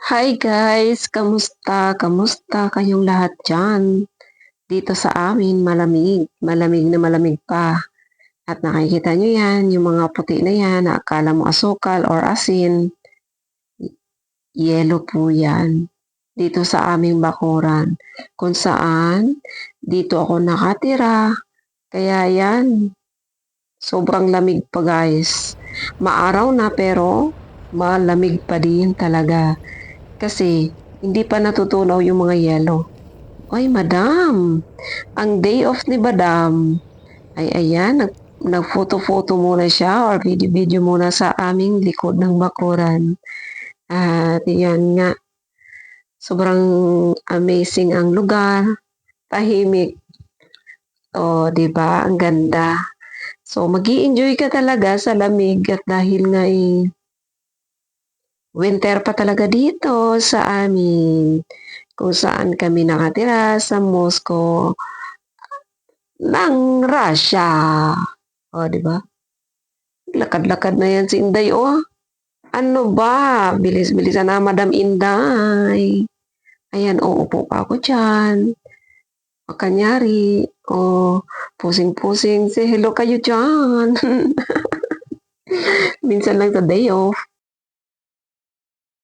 Hi guys, kamusta? Kamusta kayong lahat diyan? Dito sa amin malamig, malamig na malamig pa. At nakikita nyo yan, yung mga puti na yan, na akala mo asukal or asin, yelo po yan. Dito sa aming bakuran, kung saan dito ako nakatira. Kaya yan, sobrang lamig pa guys. Maaraw na pero malamig pa din talaga. Kasi hindi pa natutunaw yung mga yelo. Oy, madam, ang day off ni madam ay ayan, nag-photo-photo muna siya or video-video muna sa aming likod ng bakuran. At yan nga, sobrang amazing ang lugar, tahimik. O, di ba? Ang ganda. So, mag-i-enjoy ka talaga sa lamig at dahil nga winter pa talaga dito sa amin, kung saan kami nakatira sa Moscow ng Russia. O, di ba? Lakad-lakad na yan si Inday, oh. Ano ba? Bilis-bilisan na, Madam Inday. Ayan, uupo pa ako dyan. O, kanyari, pusing-pusing, say hello kayo dyan. Minsan lang sa day off.